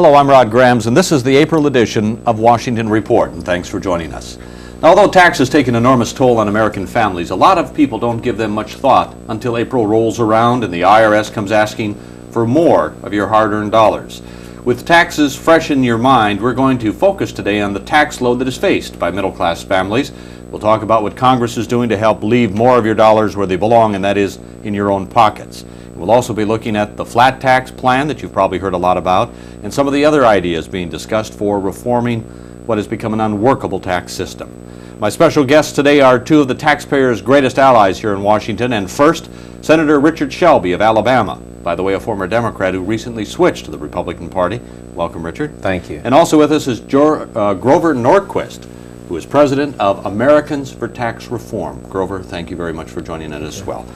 Hello, I'm Rod Grams, and this is the April edition of Washington Report, and thanks for joining us. Now, although taxes take an enormous toll on American families, a lot of people don't give them much thought until April rolls around and the IRS comes asking for more of your hard-earned dollars. With taxes fresh in your mind, we're going to focus today on the tax load that is faced by middle-class families. We'll talk about what Congress is doing to help leave more of your dollars where they belong, and that is in your own pockets. We'll also be looking at the flat tax plan that you've probably heard a lot about, and some of the other ideas being discussed for reforming what has become an unworkable tax system. My special guests today are two of the taxpayers' greatest allies here in Washington, and first, Senator Richard Shelby of Alabama, by the way, a former Democrat who recently switched to the Republican Party. Welcome, Richard. Thank you. And also with us is Grover Norquist, who is president of Americans for Tax Reform. Grover, thank you very much for joining us as well.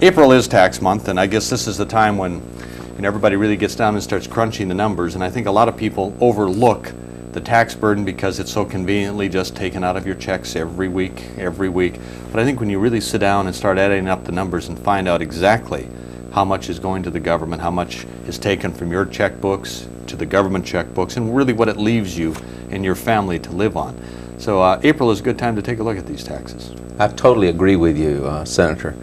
April is tax month, and I guess this is the time when everybody really gets down and starts crunching the numbers, and I think a lot of people overlook the tax burden because it's so conveniently just taken out of your checks every week. But I think when you really sit down and start adding up the numbers and find out exactly how much is going to the government, how much is taken from your checkbooks to the government checkbooks, and really what it leaves you and your family to live on. So April is a good time to take a look at these taxes. I totally agree with you, Senator.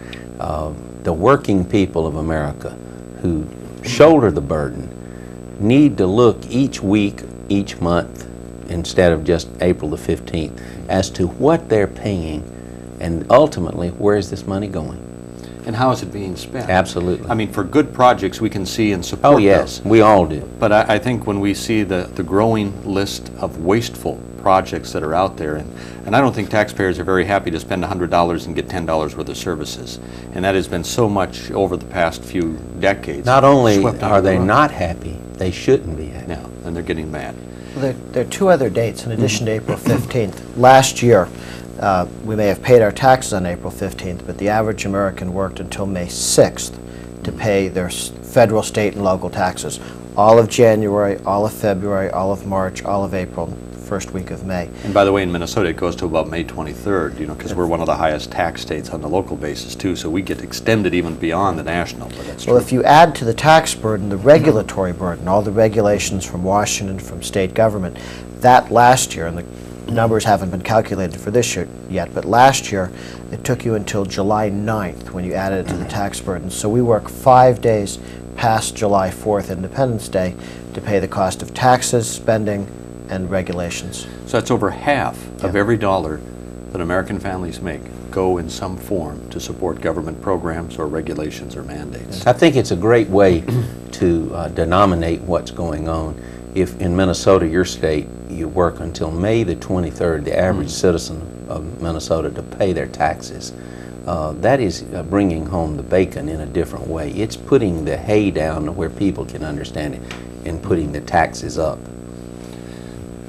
The working people of America who shoulder the burden need to look each week, each month, instead of just April the 15th, as to what they're paying and ultimately where is this money going. And how is it being spent? Absolutely. I mean, for good projects we can see and support. Oh yes, those. we all do. But I think when we see the growing list of wasteful projects that are out there, and I don't think taxpayers are very happy to spend $100 and get $10 worth of services. And that has been so much over the past few decades. Not only are they not happy, they shouldn't be happy. No, and they're getting mad. Well, there are two other dates in addition to April 15th. Last year, we may have paid our taxes on April 15th, but the average American worked until May 6th to pay their federal, state, and local taxes. All of January, all of February, all of March, all of April, first week of May. And by the way, in Minnesota it goes to about May 23rd, because we're one of the highest tax states on the local basis too, so we get extended even beyond the national. But that's well, true. if you add to the tax burden the regulatory burden, all the regulations from Washington, from state government, that last year, and the numbers haven't been calculated for this year yet, but last year it took you until July 9th when you added it to the tax burden. So we work 5 days past July 4th, Independence Day, to pay the cost of taxes, spending, and regulations. So that's over half of every dollar that American families make go in some form to support government programs or regulations or mandates. I think it's a great way to denominate what's going on. If in Minnesota, your state, you work until May the 23rd, the average citizen of Minnesota to pay their taxes, that is bringing home the bacon in a different way. It's putting the hay down to where people can understand it and putting the taxes up.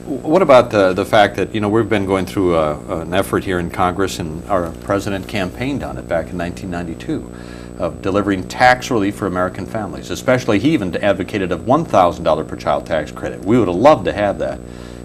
What about the fact that, we've been going through an effort here in Congress, and our president campaigned on it back in 1992, of delivering tax relief for American families. Especially, he even advocated a $1,000 per child tax credit. We would have loved to have that,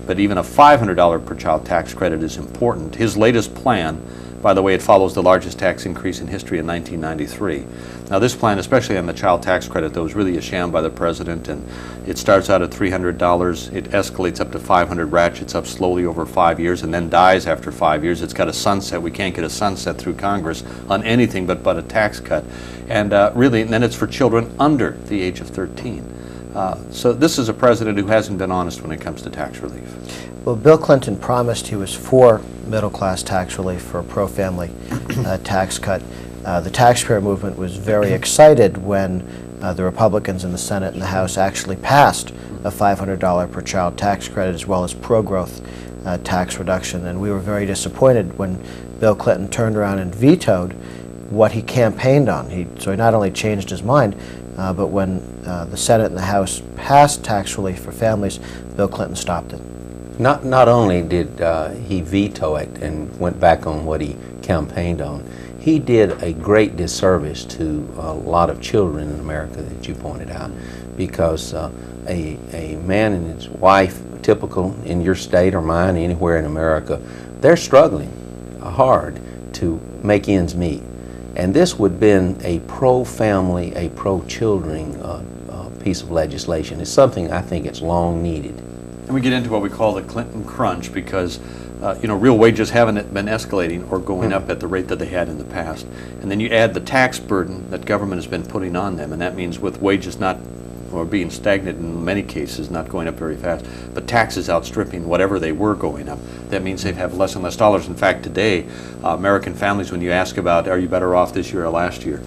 but even a $500 per child tax credit is important. His latest plan, by the way, it follows the largest tax increase in history in 1993. Now this plan, especially on the child tax credit, though, is really a sham by the president, and it starts out at $300, it escalates up to $500, ratchets up slowly over 5 years, and then dies after 5 years. It's got a sunset. We can't get a sunset through Congress on anything but a tax cut. And really, and then it's for children under the age of 13. So this is a president who hasn't been honest when it comes to tax relief. Well, Bill Clinton promised he was for middle-class tax relief, for a pro-family tax cut. The taxpayer movement was very excited when the Republicans in the Senate and the House actually passed a $500 per child tax credit as well as pro-growth tax reduction, and we were very disappointed when Bill Clinton turned around and vetoed what he campaigned on. So he not only changed his mind, but when the Senate and the House passed tax relief for families, Bill Clinton stopped it. Not only did he veto it and went back on what he campaigned on, he did a great disservice to a lot of children in America that you pointed out, because a man and his wife, typical in your state or mine, anywhere in America, they're struggling hard to make ends meet. And this would have been a pro-family, a pro-children piece of legislation. It's something I think it's long needed. And we get into what we call the Clinton crunch because real wages haven't been escalating or going up at the rate that they had in the past. And then you add the tax burden that government has been putting on them, and that means with wages not, or being stagnant in many cases, not going up very fast, but taxes outstripping whatever they were going up. That means they have less and less dollars. In fact, today, American families, when you ask about, are you better off this year or last year,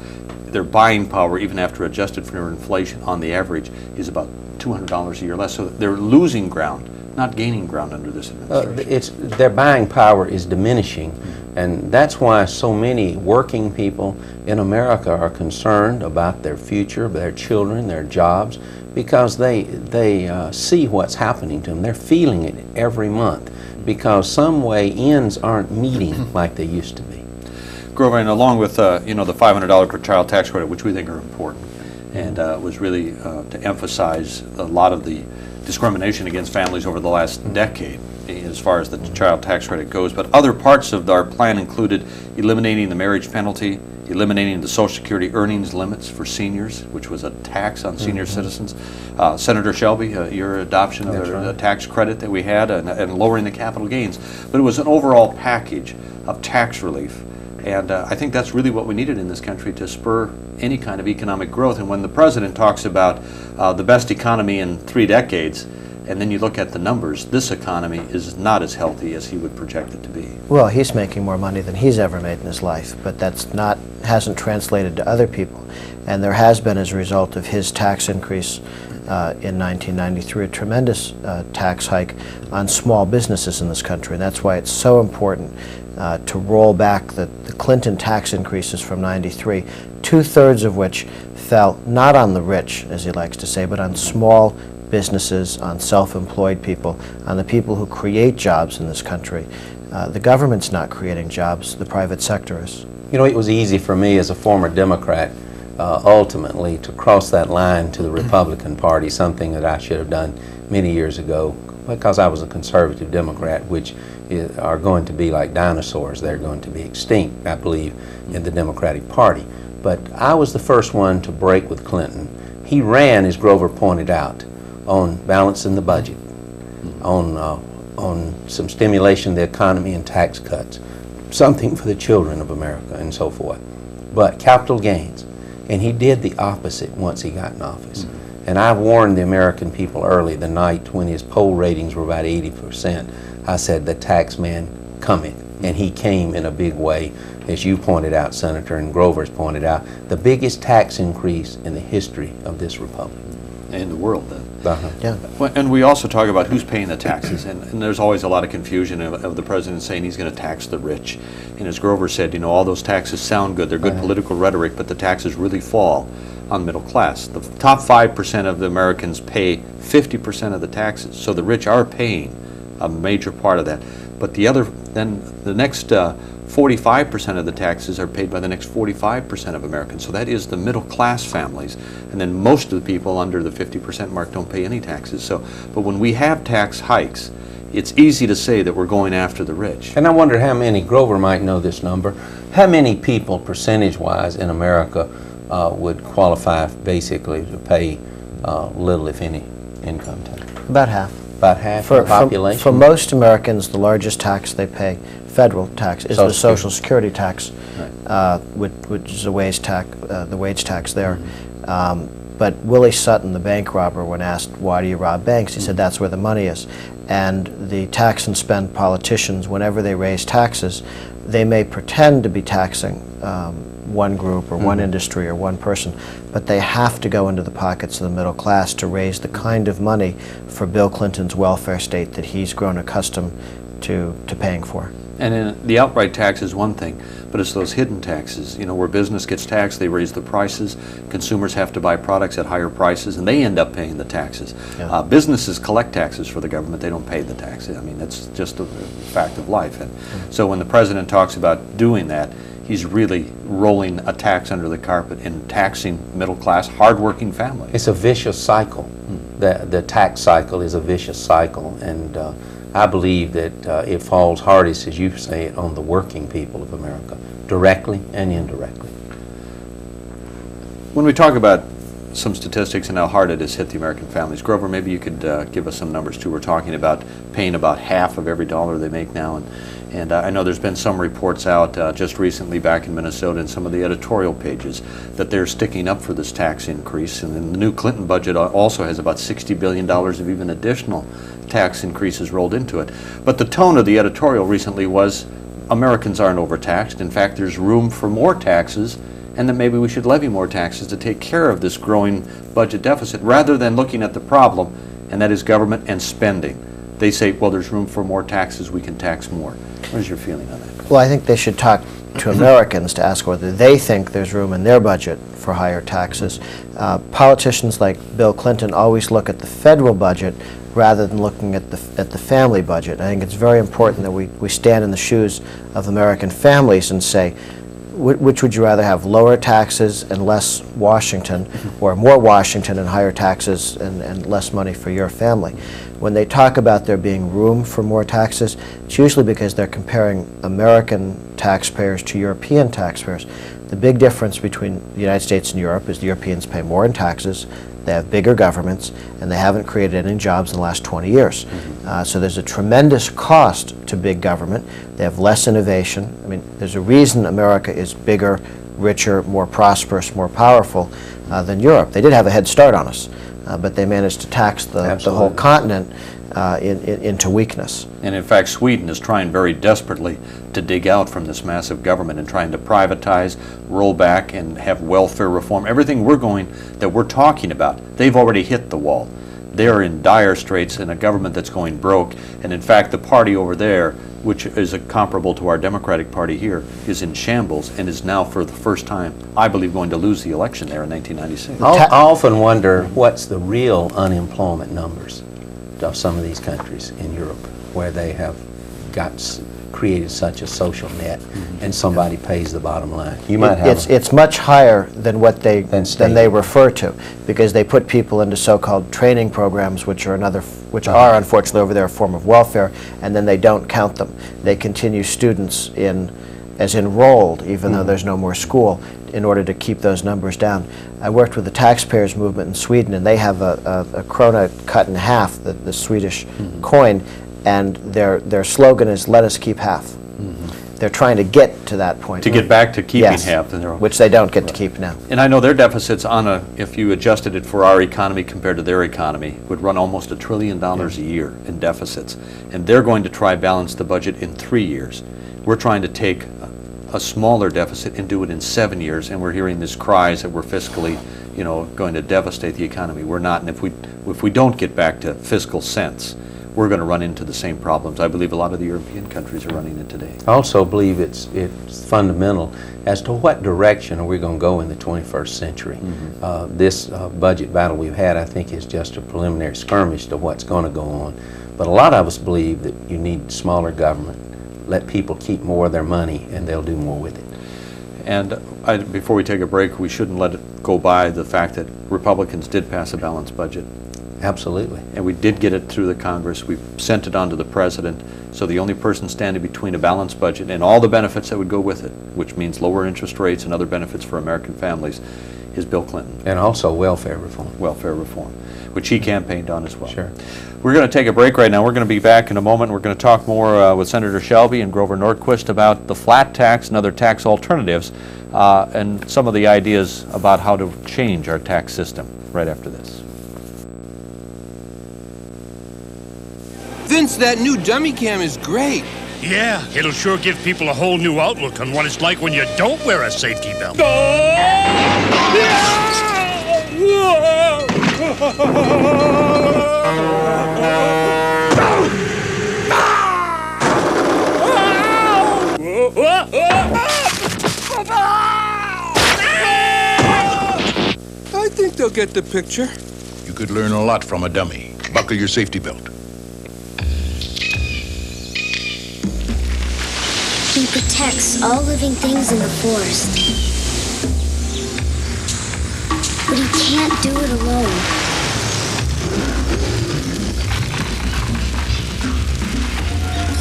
their buying power, even after adjusted for inflation, on the average, is about $200 a year less. So they're losing ground, not gaining ground under this administration. Their buying power is diminishing, and that's why so many working people in America are concerned about their future, their children, their jobs, because they see what's happening to them. They're feeling it every month because some way ends aren't meeting like they used to be. Grover, and along with the $500 per child tax credit, which we think are important, and was really to emphasize a lot of the discrimination against families over the last decade as far as the child tax credit goes. But other parts of our plan included eliminating the marriage penalty, eliminating the Social Security earnings limits for seniors, which was a tax on senior citizens. Senator Shelby, your adoption of the tax credit that we had, and lowering the capital gains. But it was an overall package of tax relief. And I think that's really what we needed in this country to spur any kind of economic growth. And when the president talks about the best economy in 3 decades, and then you look at the numbers, this economy is not as healthy as he would project it to be. Well, he's making more money than he's ever made in his life, but hasn't translated to other people. And there has been, as a result of his tax increase in 1993, a tremendous tax hike on small businesses in this country. And that's why it's so important to roll back the Clinton tax increases from '93, 2/3 of which fell not on the rich, as he likes to say, but on small businesses, on self-employed people, on the people who create jobs in this country. The government's not creating jobs, the private sector is. You know, it was easy for me as a former Democrat ultimately to cross that line to the Republican Party, something that I should have done many years ago because I was a conservative Democrat, which are going to be like dinosaurs. They're going to be extinct, I believe, in the Democratic Party. But I was the first one to break with Clinton. He ran, as Grover pointed out, on balancing the budget, on some stimulation of the economy and tax cuts, something for the children of America and so forth. But capital gains. And he did the opposite once he got in office. And I warned the American people early, the night when his poll ratings were about 80%. I said, the tax man coming. And he came in a big way, as you pointed out, Senator, and Grover's pointed out, the biggest tax increase in the history of this republic. In the world, then. Yeah. Well, and we also talk about who's paying the taxes, and there's always a lot of confusion of the president saying he's going to tax the rich. And as Grover said, all those taxes sound good, they're good political rhetoric, but the taxes really fall on middle class. The top 5% of the Americans pay 50% of the taxes, so the rich are paying a major part of that. But the next 45% of the taxes are paid by the next 45% of Americans. So that is the middle class families. And then most of the people under the 50% mark don't pay any taxes. But when we have tax hikes, it's easy to say that we're going after the rich. And I wonder how many, Grover might know this number, how many people percentage-wise in America would qualify basically to pay little, if any, income tax? About half. About half of the population? For most Americans, the largest tax they pay, federal tax, is the Social Security tax, which is a wage tax there. But Willie Sutton, the bank robber, when asked, why do you rob banks, he said that's where the money is. And the tax and spend politicians, whenever they raise taxes, they may pretend to be taxing one group or one industry or one person, but they have to go into the pockets of the middle class to raise the kind of money for Bill Clinton's welfare state that he's grown accustomed to paying for. And then the outright tax is one thing, but it's those hidden taxes, where business gets taxed, they raise the prices, consumers have to buy products at higher prices, and they end up paying the taxes. Yeah. Businesses collect taxes for the government, they don't pay the taxes. I mean, that's just a fact of life. And so when the president talks about doing that, he's really rolling a tax under the carpet and taxing middle-class, hard-working families. It's a vicious cycle. The tax cycle is a vicious cycle, and I believe that it falls hardest, as you say it, on the working people of America, directly and indirectly. When we talk about some statistics and how hard it has hit the American families. Grover, maybe you could give us some numbers too. We're talking about paying about half of every dollar they make now, and I know there's been some reports out just recently back in Minnesota in some of the editorial pages that they're sticking up for this tax increase, and then the new Clinton budget also has about $60 billion of even additional tax increases rolled into it. But the tone of the editorial recently was Americans aren't overtaxed. In fact, there's room for more taxes, and that maybe we should levy more taxes to take care of this growing budget deficit rather than looking at the problem, and that is government and spending. They say, well, there's room for more taxes, we can tax more. What is your feeling on that? Well, I think they should talk to Americans to ask whether they think there's room in their budget for higher taxes. Politicians like Bill Clinton always look at the federal budget rather than looking at the family budget. I think it's very important that we stand in the shoes of American families and say, which would you rather have, lower taxes and less Washington, or more Washington and higher taxes and less money for your family? When they talk about there being room for more taxes, it's usually because they're comparing American taxpayers to European taxpayers. The big difference between the United States and Europe is the Europeans pay more in taxes, they have bigger governments, and they haven't created any jobs in the last 20 years. So there's a tremendous cost to big government. They have less innovation. I mean, there's a reason America is bigger, richer, more prosperous, more powerful than Europe. They did have a head start on us, but they managed to tax the whole continent into weakness. And in fact, Sweden is trying very desperately to dig out from this massive government and trying to privatize, roll back, and have welfare reform. Everything that we're talking about, they've already hit the wall. They are in dire straits in a government that's going broke. And in fact, the party over there, which is comparable to our Democratic Party here, is in shambles and is now for the first time, I believe, going to lose the election there in 1996. I often wonder what's the real unemployment numbers of some of these countries in Europe where they have created such a social net, and somebody pays the bottom line. You might have it's much higher than what they refer to, because they put people into so-called training programs, which are unfortunately over there a form of welfare, and then they don't count them. They continue students as enrolled, even though there's no more school, in order to keep those numbers down. I worked with the taxpayers movement in Sweden, and they have a krona cut in half, the Swedish coin, and their slogan is "Let us keep half." They're trying to get to that point. To get back to keeping half. Which they don't get to keep now. And I know their deficits if you adjusted it for our economy compared to their economy, would run almost $1 trillion a year in deficits. And they're going to try balance the budget in 3 years. We're trying to take a smaller deficit and do it in 7 years, and we're hearing these cries that we're fiscally, going to devastate the economy. We're not, and if we don't get back to fiscal sense, we're going to run into the same problems I believe a lot of the European countries are running into today. I also believe it's fundamental as to what direction are we going to go in the 21st century. This budget battle we've had, I think, is just a preliminary skirmish to what's going to go on. But a lot of us believe that you need smaller government. Let people keep more of their money, and they'll do more with it. And before we take a break, we shouldn't let it go by the fact that Republicans did pass a balanced budget. Absolutely. And we did get it through the Congress. We sent it on to the President. So the only person standing between a balanced budget and all the benefits that would go with it, which means lower interest rates and other benefits for American families, is Bill Clinton. And also welfare reform. Welfare reform, which he campaigned on as well. Sure. We're going to take a break right now. We're going to be back in a moment. We're going to talk more with Senator Shelby and Grover Norquist about the flat tax and other tax alternatives and some of the ideas about how to change our tax system right after this. Vince, that new dummy cam is great. Yeah, it'll sure give people a whole new outlook on what it's like when you don't wear a safety belt. I think they'll get the picture. You could learn a lot from a dummy. Buckle your safety belt. He protects all living things in the forest. But he can't do it alone.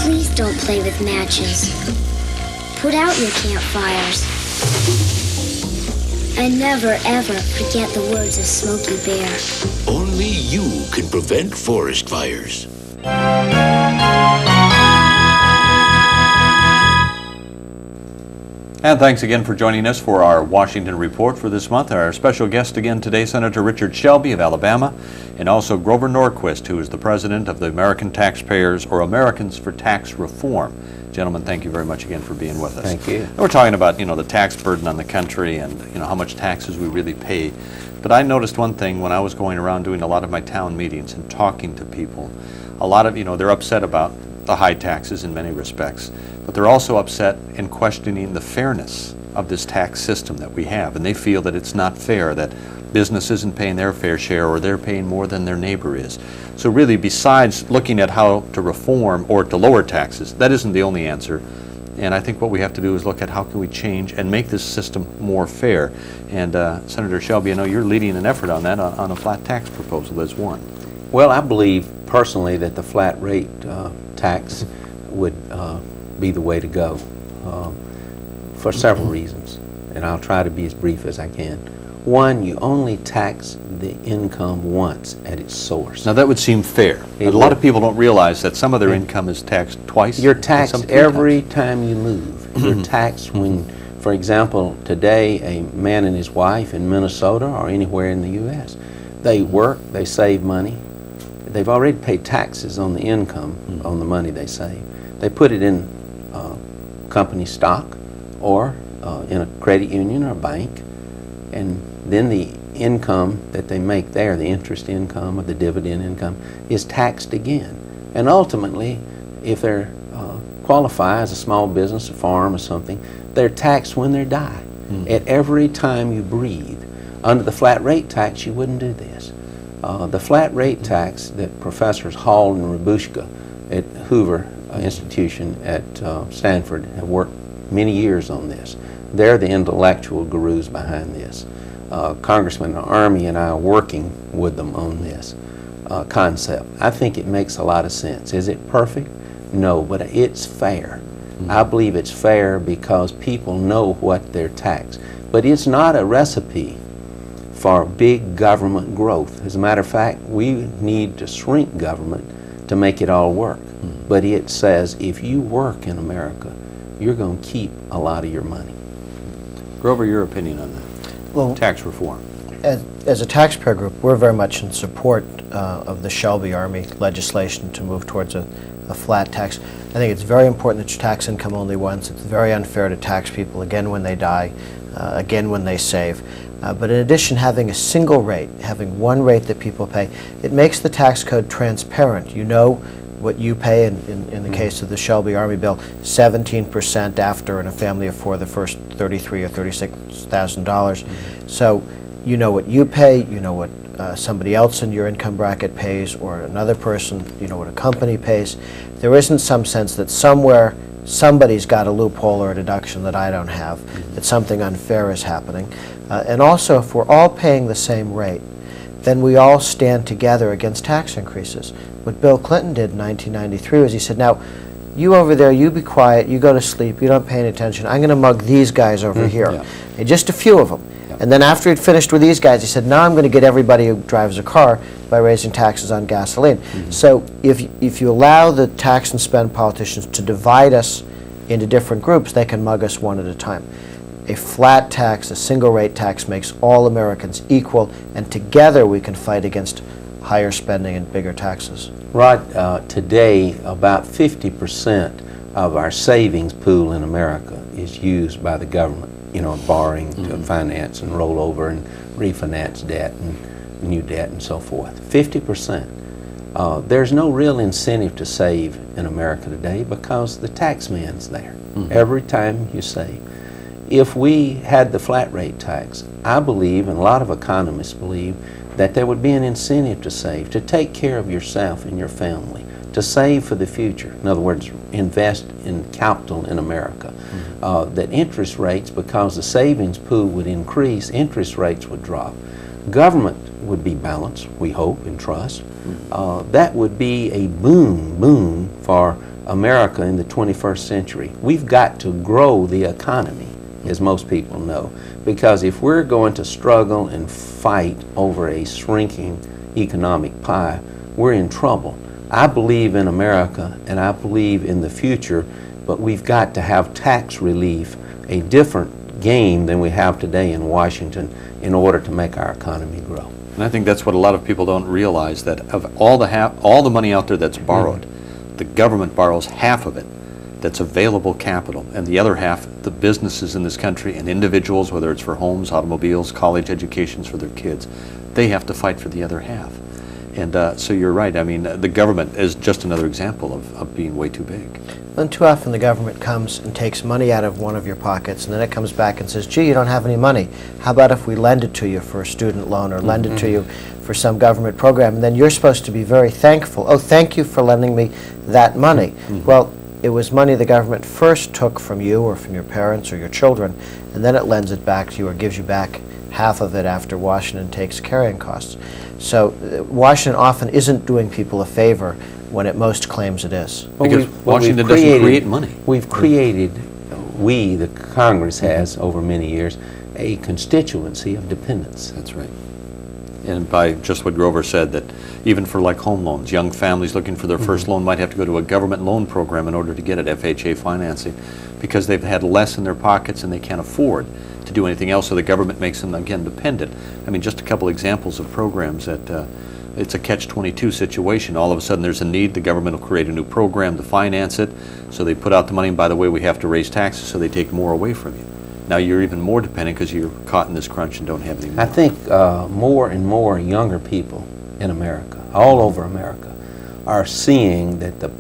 Please don't play with matches. Put out your campfires. I never ever forget the words of Smokey Bear. Only you can prevent forest fires. And thanks again for joining us for our Washington Report for this month. Our special guest again today, Senator Richard Shelby of Alabama, and also Grover Norquist, who is the president of the American Taxpayers, or Americans for Tax Reform. Gentlemen, thank you very much again for being with us. Thank you. And we're talking about, the tax burden on the country and, how much taxes we really pay. But I noticed one thing when I was going around doing a lot of my town meetings and talking to people. A lot of, they're upset about the high taxes in many respects, but they're also upset in questioning the fairness of this tax system that we have, and they feel that it's not fair, that business isn't paying their fair share or they're paying more than their neighbor is. So really, besides looking at how to reform or to lower taxes, that isn't the only answer. And I think what we have to do is look at how can we change and make this system more fair. And Senator Shelby, I know you're leading an effort on that, on a flat tax proposal as one. Well, I believe personally that the flat rate tax would be the way to go for several reasons, and I'll try to be as brief as I can. One, you only tax the income once at its source. Now that would seem fair, but a lot of people don't realize that some of their income is taxed twice. You're and taxed some 3 every times. time you move. You're taxed when, for example, today a man and his wife in Minnesota or anywhere in the U.S., they work, they save money. They've already paid taxes on the income, on the money they save. They put it in company stock or in a credit union or a bank, and then the income that they make there, the interest income or the dividend income, is taxed again. And ultimately, if they're qualify as a small business, a farm or something, they're taxed when they die. At every time you breathe. Under the flat rate tax, you wouldn't do this. The flat rate tax that Professors Hall and Rabushka at Hoover Institution at Stanford have worked many years on this. They're the intellectual gurus behind this. Congressman Army and I are working with them on this concept. I think it makes a lot of sense. Is it perfect? No, but it's fair. I believe it's fair because people know what they're taxed. But it's not a recipe for big government growth. As a matter of fact, we need to shrink government to make it all work. But it says if you work in America, you're going to keep a lot of your money. Grover, your opinion on that? Well, Tax reform. as a taxpayer group, we're very much in support of the Shelby Army legislation to move towards a flat tax. I think it's very important that you tax income only once. It's very unfair to tax people again when they die, again when they save. But in addition, having a single rate, having one rate that people pay, it makes the tax code transparent. You know what you pay, in the case of the Shelby Army bill, 17% after in a family of 4 the first $33,000 or $36,000. So you know what you pay, you know what somebody else in your income bracket pays, or another person, you know what a company pays. There isn't some sense that somewhere somebody's got a loophole or a deduction that I don't have, that something unfair is happening. And also, if we're all paying the same rate, then we all stand together against tax increases. What Bill Clinton did in 1993 was he said, now, you over there, you be quiet, you go to sleep, you don't pay any attention, I'm going to mug these guys over here. Yeah. And just a few of them. And then after he'd finished with these guys, he said, now I'm going to get everybody who drives a car by raising taxes on gasoline. So if you allow the tax and spend politicians to divide us into different groups, they can mug us one at a time. A flat tax, a single rate tax, makes all Americans equal, and together we can fight against higher spending and bigger taxes. Rod, today about 50% of our savings pool in America is used by the government, borrowing to finance and roll over and refinance debt and new debt and so forth. 50%. There's no real incentive to save in America today because the tax man's there every time you save. If we had the flat rate tax, I believe, and a lot of economists believe, that there would be an incentive to save, to take care of yourself and your family, to save for the future. In other words, invest in capital in America. That interest rates, because the savings pool would increase, interest rates would drop. Government would be balanced, we hope and trust. That would be a boon for America in the 21st century. We've got to grow the economy as most people know. Because if we're going to struggle and fight over a shrinking economic pie, we're in trouble. I believe in America and I believe in the future, but we've got to have tax relief, a different game than we have today in Washington, in order to make our economy grow. And I think that's what a lot of people don't realize, that of all the money out there that's borrowed, the government borrows half of it that's available capital, and the other half, the businesses in this country and individuals, whether it's for homes, automobiles, college educations for their kids, they have to fight for the other half. And so you're right. I mean, the government is just another example of being way too big. And too often the government comes and takes money out of one of your pockets, and then it comes back and says, gee, you don't have any money. How about if we lend it to you for a student loan, or lend it to you for some government program? And then you're supposed to be very thankful. Oh, thank you for lending me that money. Well, it was money the government first took from you or from your parents or your children, and then it lends it back to you or gives you back half of it after Washington takes carrying costs. So Washington often isn't doing people a favor when it most claims it is. Because Washington doesn't create money. We've created, the Congress has over many years, a constituency of dependents. That's right. And by just what Grover said, that even for like home loans, young families looking for their first loan might have to go to a government loan program in order to get it, FHA financing, because they've had less in their pockets and they can't afford to do anything else, so the government makes them, again, dependent. I mean, just a couple examples of programs that it's a catch-22 situation. All of a sudden there's a need, the government will create a new program to finance it, so they put out the money, and by the way, we have to raise taxes, so they take more away from you. Now you're even more dependent because you're caught in this crunch and don't have any money. I think more and more younger people in America, all over America, are seeing that the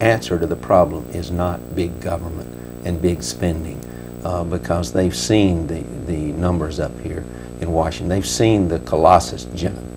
answer to the problem is not big government and big spending, because they've seen the numbers up here in Washington. They've seen the colossus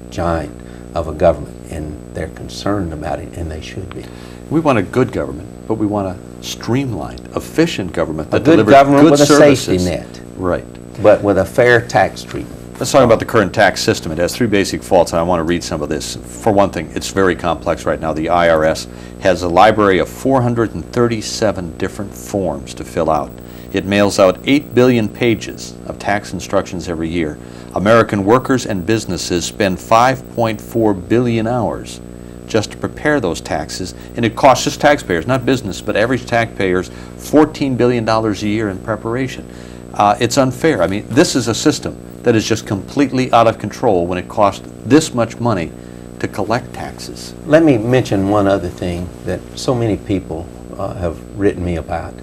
giant of a government, and they're concerned about it, and they should be. We want a good government, but we want a streamlined, efficient government that A good delivers government good with a services. safety net, Right. but with a fair tax treatment. Let's talk about the current tax system. It has three basic faults, and I want to read some of this. For one thing, it's very complex right now. The IRS has a library of 437 different forms to fill out. It mails out 8 billion pages of tax instructions every year. American workers and businesses spend 5.4 billion hours just to prepare those taxes, and it costs just taxpayers, not business, but average taxpayers, $14 billion a year in preparation. It's unfair. I mean, this is a system that is just completely out of control when it costs this much money to collect taxes. Let me mention one other thing that so many people have written me about.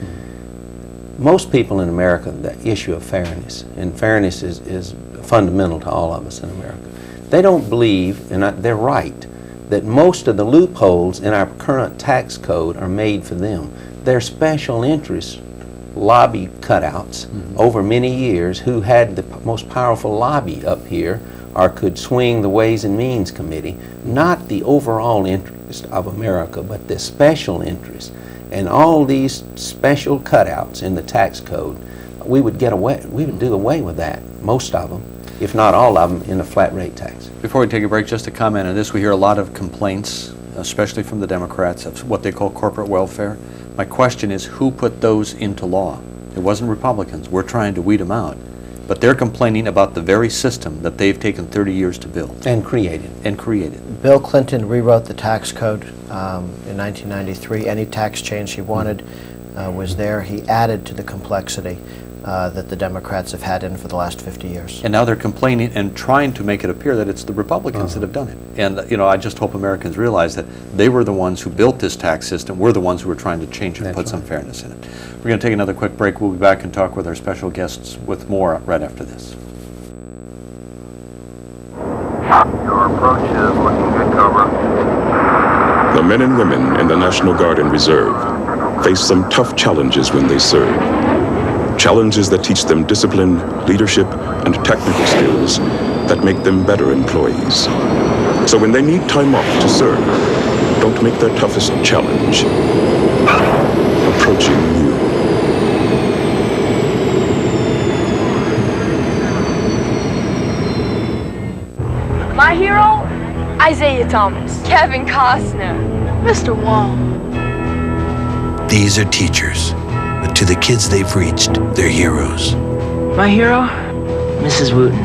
Most people in America, the issue of fairness, and fairness is fundamental to all of us in America. They don't believe, and they're right, that most of the loopholes in our current tax code are made for them. They're special interest lobby cutouts over many years who had the most powerful lobby up here or could swing the Ways and Means Committee, not the overall interest of America, but the special interest. And all these special cutouts in the tax code, we would do away with that, most of them, if not all of them, in a flat rate tax. Before we take a break, just to comment on this, we hear a lot of complaints, especially from the Democrats, of what they call corporate welfare. My question is, who put those into law? It wasn't Republicans. We're trying to weed them out. But they're complaining about the very system that they've taken 30 years to build. And created. Bill Clinton rewrote the tax code in 1993. Any tax change he wanted was there. He added to the complexity that the Democrats have had in for the last 50 years. And now they're complaining and trying to make it appear that it's the Republicans that have done it. And, you know, I just hope Americans realize that they were the ones who built this tax system. We're the ones who are trying to change it and put some fairness in it. We're going to take another quick break. We'll be back and talk with our special guests with more right after this. Your approach is looking good, Cobra. The men and women in the National Guard and Reserve face some tough challenges when they serve. Challenges that teach them discipline, leadership, and technical skills that make them better employees. So when they need time off to serve, don't make their toughest challenge approaching you. My hero? Isaiah Thomas. Kevin Costner. Mr. Wong. These are teachers, but to the kids they've reached, they're heroes. My hero? Mrs. Wooten.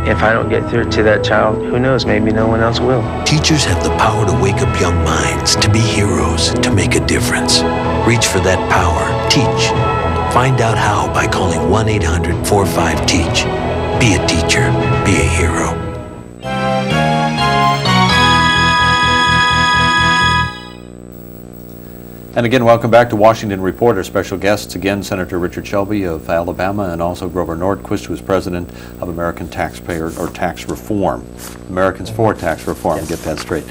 If I don't get through to that child, who knows, maybe no one else will. Teachers have the power to wake up young minds, to be heroes, to make a difference. Reach for that power. Teach. Find out how by calling 1-800-45-TEACH. Be a teacher. Be a hero. And again, welcome back to Washington Report. Our special guests, again, Senator Richard Shelby of Alabama, and also Grover Norquist, who is president of American Taxpayer or Tax Reform. Americans for Tax Reform, get that straight.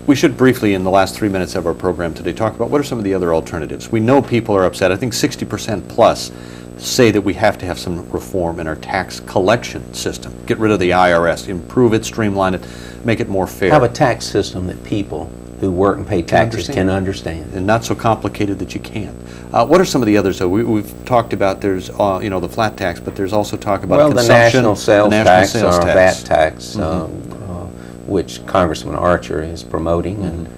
We should briefly, in the last 3 minutes of our program today, talk about what are some of the other alternatives. We know people are upset. I think 60% plus say that we have to have some reform in our tax collection system. Get rid of the IRS, improve it, streamline it, make it more fair. Have a tax system that people who work and pay taxes can understand. And not so complicated that you can't. What are some of the others, though? We've talked about there's, the flat tax, but there's also talk about consumption. The national sales tax, or tax. VAT tax, which Congressman Archer is promoting. And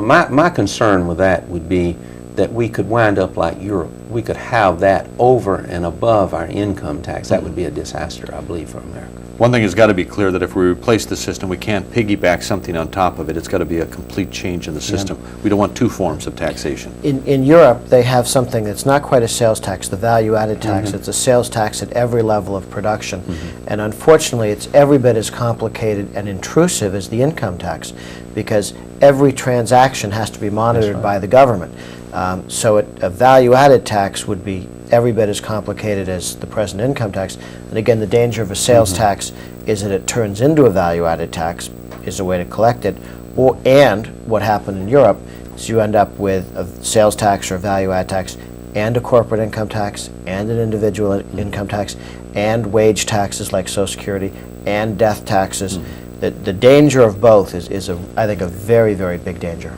my concern with that would be that we could wind up like Europe. We could have that over and above our income tax. That would be a disaster, I believe, for America. One thing has got to be clear, that if we replace the system, we can't piggyback something on top of it. It's got to be a complete change in the system. We don't want two forms of taxation. In Europe, they have something that's not quite a sales tax, the value-added tax. It's a sales tax at every level of production. And unfortunately, it's every bit as complicated and intrusive as the income tax, because every transaction has to be monitored by the government. So a value-added tax would be every bit as complicated as the present income tax. And again, the danger of a sales tax is that it turns into a value-added tax, is a way to collect it. And what happened in Europe is you end up with a sales tax or value-added tax and a corporate income tax and an individual income tax and wage taxes like Social Security and death taxes. The danger of both is I think, a very, very big danger.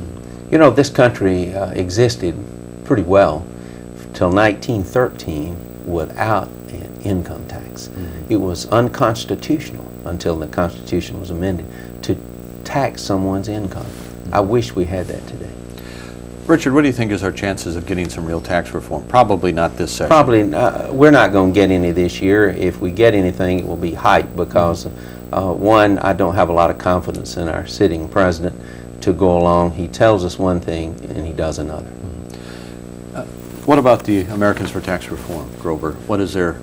You know, this country existed pretty well till 1913 without an income tax. It was unconstitutional until the Constitution was amended to tax someone's income. I wish we had that today. Richard, what do you think is our chances of getting some real tax reform? Probably not this session. Probably, we're not going to get any this year. If we get anything, it will be hype because, one, I don't have a lot of confidence in our sitting president to go along. He tells us one thing and he does another. What about the Americans for Tax Reform, Grover? What is their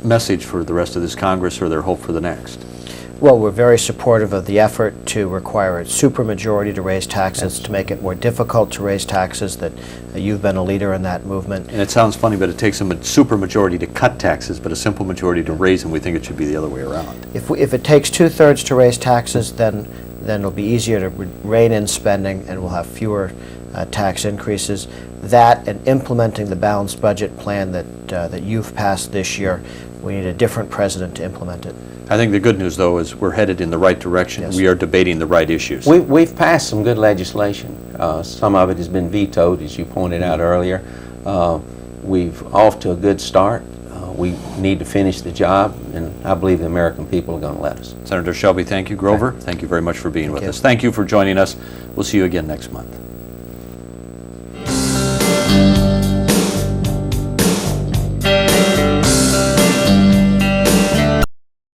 message for the rest of this Congress, or their hope for the next? Well, we're very supportive of the effort to require a supermajority to raise taxes, to make it more difficult to raise taxes, that you've been a leader in that movement. And it sounds funny, but it takes a supermajority to cut taxes, but a simple majority to raise them. We think it should be the other way around. If it takes 2/3 to raise taxes, then it'll be easier to rein in spending and we'll have fewer tax increases. That and implementing the balanced budget plan that you've passed this year, we need a different president to implement it. I think the good news, though, is we're headed in the right direction. Yes. We are debating the right issues. We've passed some good legislation. Some of it has been vetoed, as you pointed out earlier. We've off to a good start. We need to finish the job, and I believe the American people are going to let us. Senator Shelby, thank you. Grover, thank you very much for being with us. Thank you for joining us. We'll see you again next month.